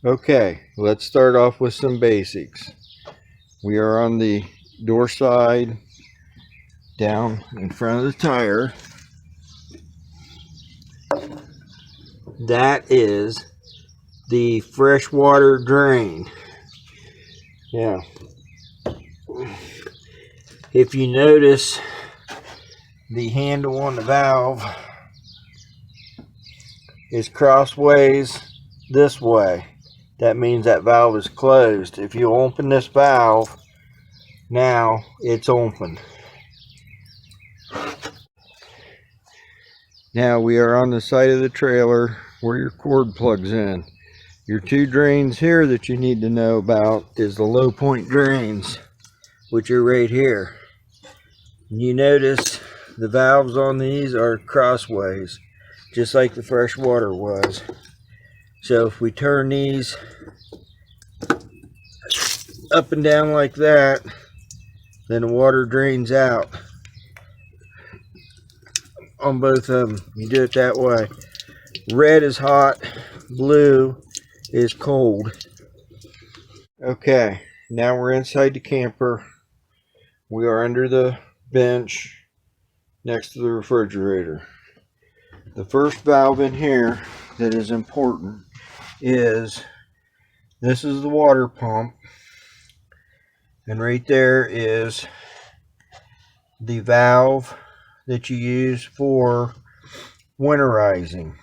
Okay, let's start off with some basics. We are on the door side, down in front of the tire. That is the freshwater drain. Now, if you notice, the handle on the valve is crossways this way. That means that valve is closed. If you open this valve, now it's open. Now we are on the side of the trailer where your cord plugs in. Your two drains here that you need to know about is the low point drains, which are right here. You notice the valves on these are crossways, just like the fresh water was. So if we turn these up and down like that, then the water drains out on both of them. You do it that way. Red is hot, blue is cold. Okay, now we're inside the camper. We are under the bench next to the refrigerator. The first valve in here that is important is, this is the water pump, and right there is the valve that you use for winterizing.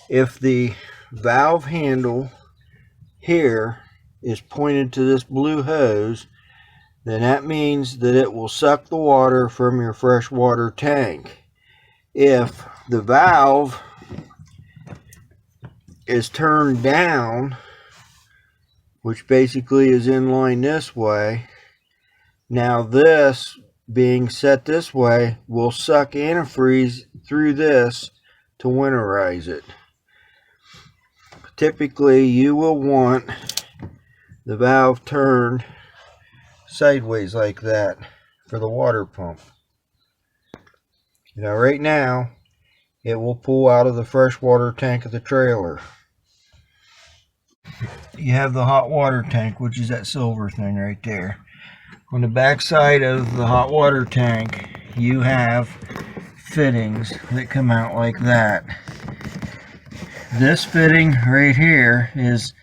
If the valve handle here is pointed to this blue hose, then that means that it will suck the water from your freshwater tank. If the valve is turned down, which basically is in line this way, now this being set this way will suck antifreeze through this to winterize it. Typically you will want the valve turned sideways like that for the water pump. Now right now it will pull out of the freshwater tank of the trailer. You have the hot water tank, which is that silver thing right there. On the back side of the hot water tank you have fittings that come out like that. This fitting right here is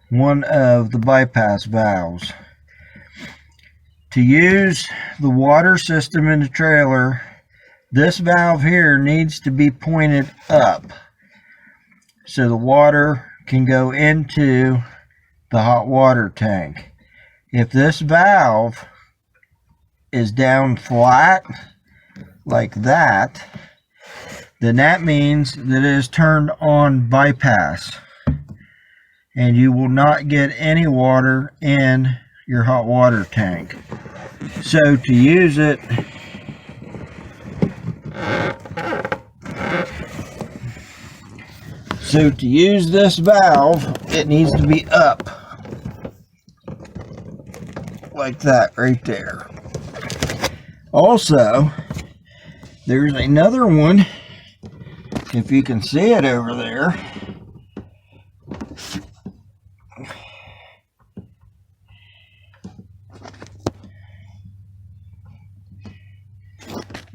one of the bypass valves. To use the water system in the trailer, this valve here needs to be pointed up so the water can go into the hot water tank. If this valve is down flat like that, then that means that it is turned on bypass and you will not get any water in your hot water tank. So to use it, this valve, it needs to be up like that right there. Also, there's another one, if you can see it over there.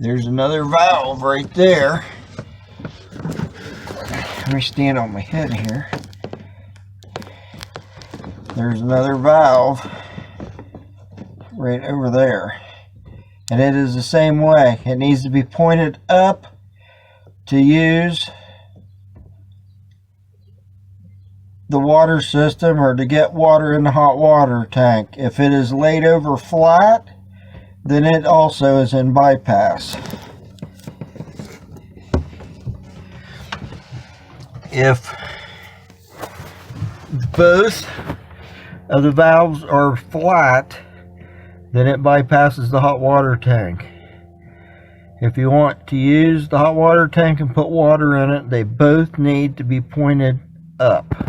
There's another valve right there. Let me stand on my head here. There's another valve right over there. And it is the same way. It needs to be pointed up to use the water system or to get water in the hot water tank. If it is laid over flat, then it also is in bypass. If both of the valves are flat, then it bypasses the hot water tank. If you want to use the hot water tank and put water in it, they both need to be pointed up.